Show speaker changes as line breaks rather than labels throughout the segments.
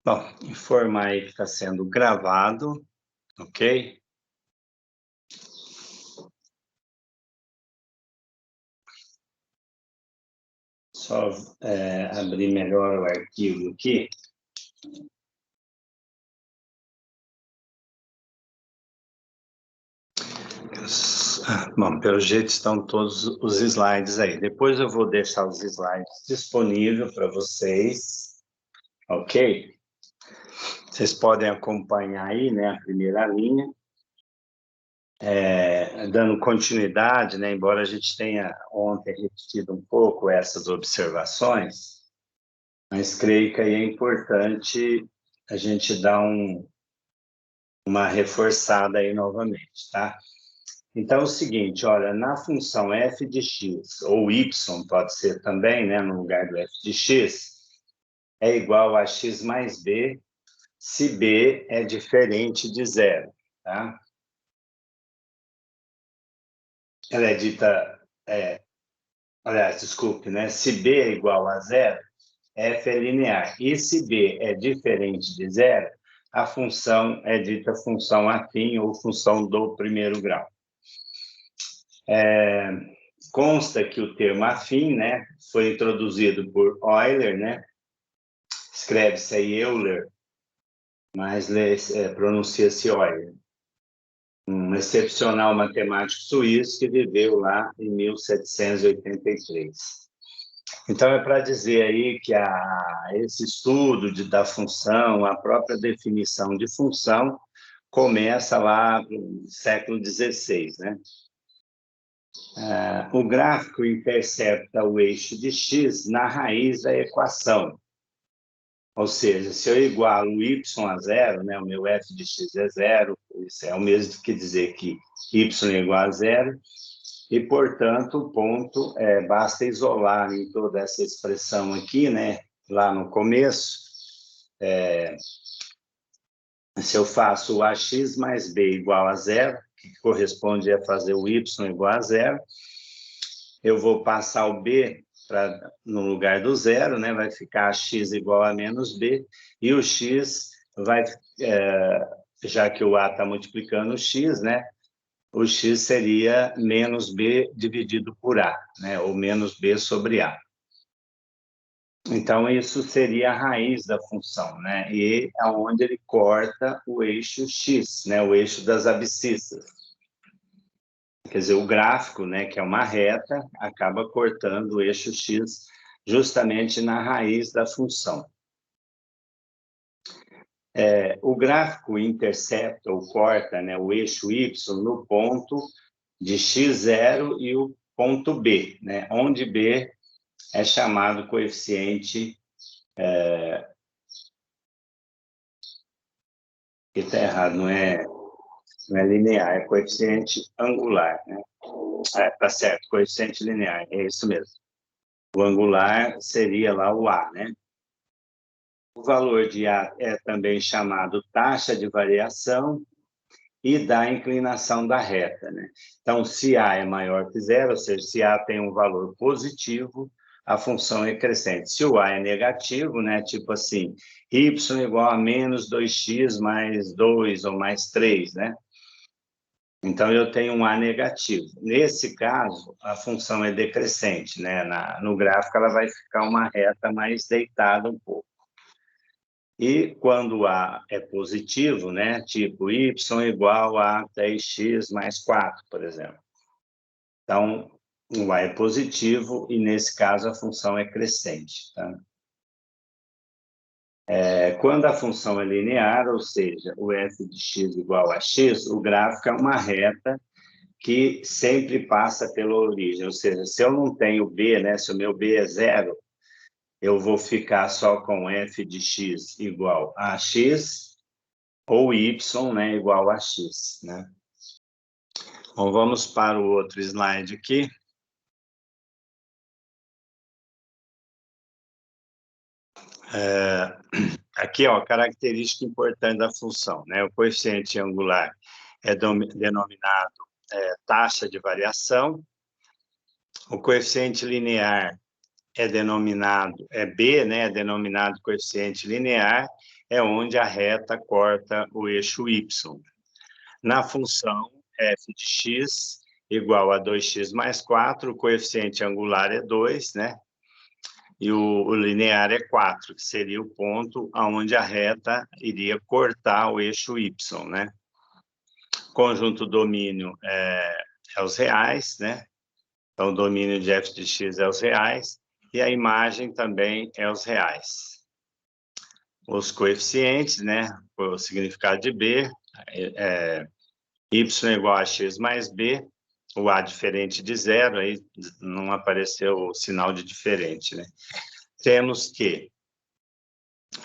Bom, informar aí que está sendo gravado, ok? Só abrir melhor o arquivo aqui. Bom, pelo jeito estão todos os slides aí. Depois eu vou deixar os slides disponíveis para vocês, ok? Vocês podem acompanhar aí, né, a primeira linha. Dando continuidade, né, embora a gente tenha ontem repetido um pouco essas observações, mas creio que aí é importante a gente dar uma reforçada aí novamente, tá? Então, é o seguinte, olha, na função f de x, ou y pode ser também, né, no lugar do f de x, é igual a x mais b, se b é diferente de zero, tá? Ela é dita, aliás, desculpe, né, se b é igual a zero, f é linear. E se b é diferente de zero, a função é dita função afim ou função do primeiro grau. Consta que o termo afim, né, foi introduzido por Euler, né? Escreve-se aí Euler, mas pronuncia-se Euler. Um excepcional matemático suíço que viveu lá em 1783. Então, é para dizer aí que esse estudo da função, a própria definição de função, começa lá no século XVI, né? O gráfico intercepta o eixo de x na raiz da equação. Ou seja, se eu igualo o y a zero, né, o meu f de x é zero, isso é o mesmo que dizer que y é igual a zero, e, portanto, o ponto, basta isolar em toda essa expressão aqui, né, lá no começo, se eu faço o ax mais b igual a zero, que corresponde a fazer o y igual a zero, eu vou passar o b no lugar do zero, né, vai ficar x igual a menos b, e o x vai, já que o a está multiplicando o x, né, o x seria menos b dividido por a, né, ou menos b sobre a. Então, isso seria a raiz da função, né, e é onde ele corta o eixo x, né, o eixo das abscissas. Quer dizer, o gráfico, né, que é uma reta, acaba cortando o eixo x justamente na raiz da função. O gráfico intercepta ou corta, né, o eixo y no ponto de x0 e o ponto b, né, onde b é chamado coeficiente... que está errado, não é linear, é coeficiente angular, né? Tá certo, coeficiente linear, é isso mesmo. O angular seria lá o A, né? O valor de A é também chamado taxa de variação e da inclinação da reta, né? Então, se A é maior que zero, ou seja, se A tem um valor positivo, a função é crescente. Se o A é negativo, né, tipo assim, y igual a menos 2x mais 2 ou mais 3, né? Então, eu tenho um A negativo. Nesse caso, a função é decrescente, né? No gráfico, ela vai ficar uma reta mais deitada um pouco. E quando A é positivo, né? Tipo y igual a 3x mais 4, por exemplo. Então, o A é positivo e, nesse caso, a função é crescente, tá? Quando a função é linear, ou seja, o f de x igual a x, o gráfico é uma reta que sempre passa pela origem, ou seja, se eu não tenho b, né, se o meu b é zero, eu vou ficar só com f de x igual a x, ou y, né, igual a x, né? Bom, vamos para o outro slide aqui. Aqui, ó, característica importante da função, né? O coeficiente angular é denominado taxa de variação. O coeficiente linear é B, né, é denominado coeficiente linear, é onde a reta corta o eixo y. Na função f de x igual a 2x mais 4, o coeficiente angular é 2, né? E o linear é 4, que seria o ponto onde a reta iria cortar o eixo y, né? Conjunto domínio é os reais, né? Então, o domínio de f de x é os reais, e a imagem também é os reais. Os coeficientes, né? O significado de b, y igual a x mais b, o a diferente de zero, aí não apareceu o sinal de diferente, né? Temos que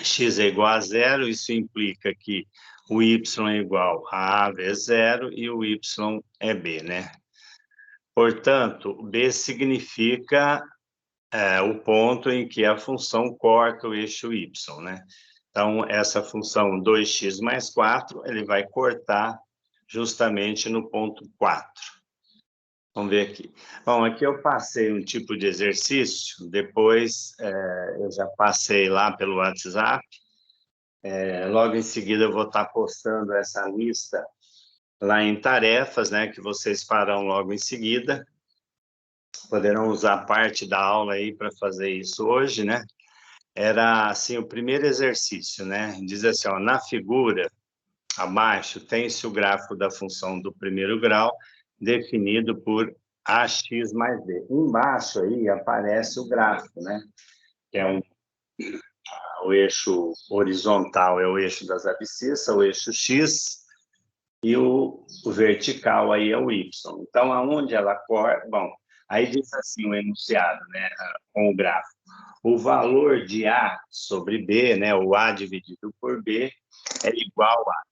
x é igual a zero, isso implica que o y é igual a vezes zero e o y é b, né? Portanto, b significa o ponto em que a função corta o eixo y, né? Então, essa função 2x mais 4, ele vai cortar justamente no ponto 4. Vamos ver aqui. Bom, aqui eu passei um tipo de exercício, depois eu já passei lá pelo WhatsApp, logo em seguida eu vou estar postando essa lista lá em tarefas, né, que vocês farão logo em seguida. Poderão usar parte da aula aí para fazer isso hoje, né? Era, assim, o primeiro exercício, né? Diz assim, ó, na figura abaixo tem-se o gráfico da função do primeiro grau definido por ax mais b. Embaixo aí aparece o gráfico, né? Que é o eixo horizontal é o eixo das abscissas, o eixo x, e o vertical aí é o y. Então, aonde ela corta... Bom, aí diz assim o enunciado, né? Com o gráfico. O valor de A sobre B, né? O A dividido por B é igual a...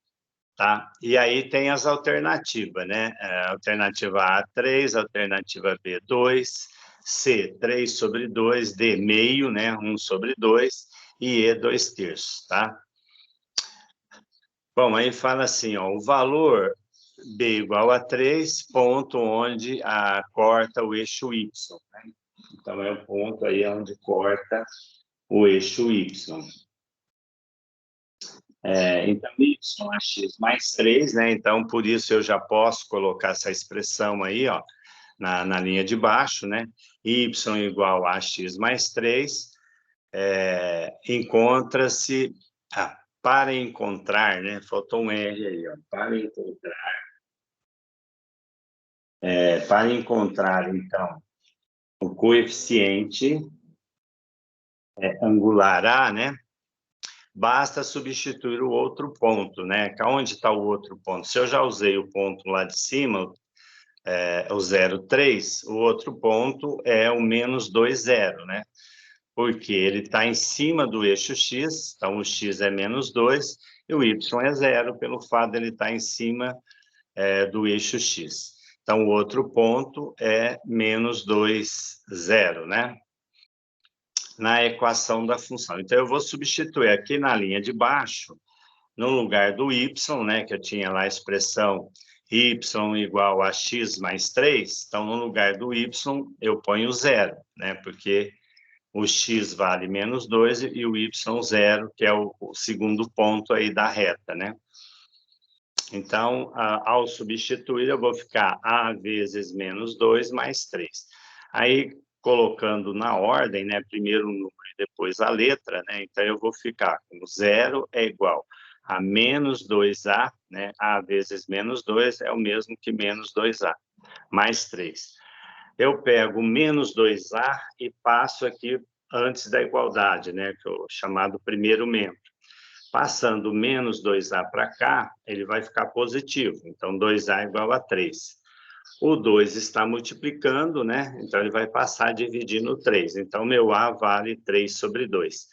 Tá? E aí tem as alternativas, né? Alternativa A, 3, alternativa B, 2, C, 3 sobre 2, D, meio, né? 1 sobre 2, e E, 2 terços, tá? Bom, aí fala assim, ó, o valor B igual a 3, ponto onde corta o eixo Y, né? Então, é o ponto aí onde corta o eixo Y. Então, y a x mais 3, né? Então, por isso eu já posso colocar essa expressão aí, ó, na linha de baixo, né? Y igual a x mais 3, encontra-se... para encontrar, né? Faltou um R aí, ó. Para encontrar, então, o coeficiente angular A, né? Basta substituir o outro ponto, né? Onde está o outro ponto? Se eu já usei o ponto lá de cima, o 0,3, o outro ponto é o menos 2,0, né? Porque ele está em cima do eixo x, então o x é menos 2 e o y é 0, pelo fato de ele estar em cima do eixo x. Então, o outro ponto é menos 2,0, né? Na equação da função. Então, eu vou substituir aqui na linha de baixo, no lugar do y, né, que eu tinha lá a expressão y igual a x mais 3, então, no lugar do y, eu ponho 0, né, porque o x vale menos 2 e o y 0, que é o segundo ponto aí da reta, né? Então, ao substituir, eu vou ficar a vezes menos 2 mais 3. Aí, colocando na ordem, né, primeiro o número e depois a letra, né, então eu vou ficar com 0 é igual a menos 2A, né, A vezes menos 2 é o mesmo que menos 2A, mais 3. Eu pego menos 2A e passo aqui antes da igualdade, né, que é o chamado primeiro membro. Passando menos 2A para cá, ele vai ficar positivo. Então, 2A igual a 3. O 2 está multiplicando, né? Então, ele vai passar a dividir no 3. Então, meu A vale 3 sobre 2.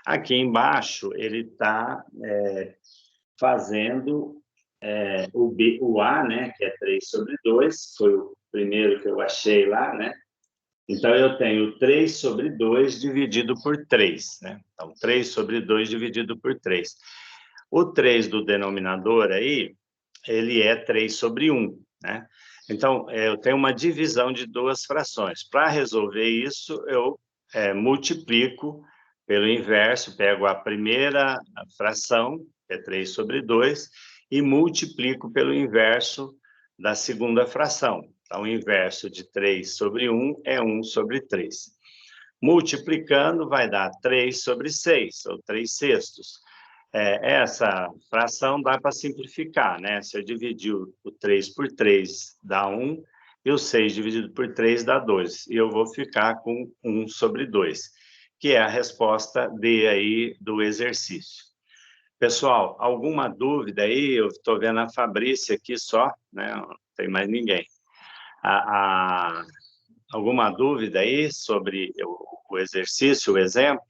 Aqui embaixo, ele está fazendo o A, né? Que é 3 sobre 2. Foi o primeiro que eu achei lá, né? Então, eu tenho 3 sobre 2 dividido por 3, né? Então, 3 sobre 2 dividido por 3. O 3 do denominador aí, ele é 3 sobre 1, né? Então, eu tenho uma divisão de duas frações. Para resolver isso, eu multiplico pelo inverso, pego a primeira fração, que é 3 sobre 2, e multiplico pelo inverso da segunda fração. Então, o inverso de 3 sobre 1 é 1 sobre 3. Multiplicando vai dar 3 sobre 6, ou 3 sextos. Essa fração dá para simplificar, né? Se eu dividir o 3 por 3, dá 1, e o 6 dividido por 3 dá 2. E eu vou ficar com 1 sobre 2, que é a resposta D aí do exercício. Pessoal, alguma dúvida aí? Eu estou vendo a Fabrícia aqui só, né? Não tem mais ninguém. Alguma dúvida aí sobre o exercício, o exemplo?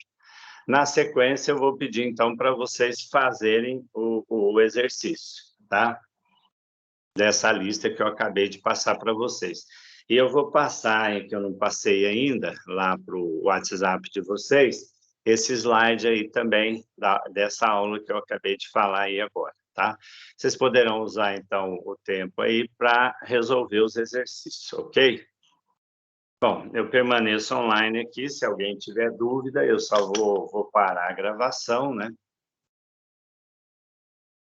Na sequência, eu vou pedir, então, para vocês fazerem o exercício, tá? Dessa lista que eu acabei de passar para vocês. E eu vou passar, que eu não passei ainda, lá para o WhatsApp de vocês, esse slide aí também, dessa aula que eu acabei de falar aí agora, tá? Vocês poderão usar, então, o tempo aí para resolver os exercícios, ok? Bom, eu permaneço online aqui, se alguém tiver dúvida, eu só vou parar a gravação, né?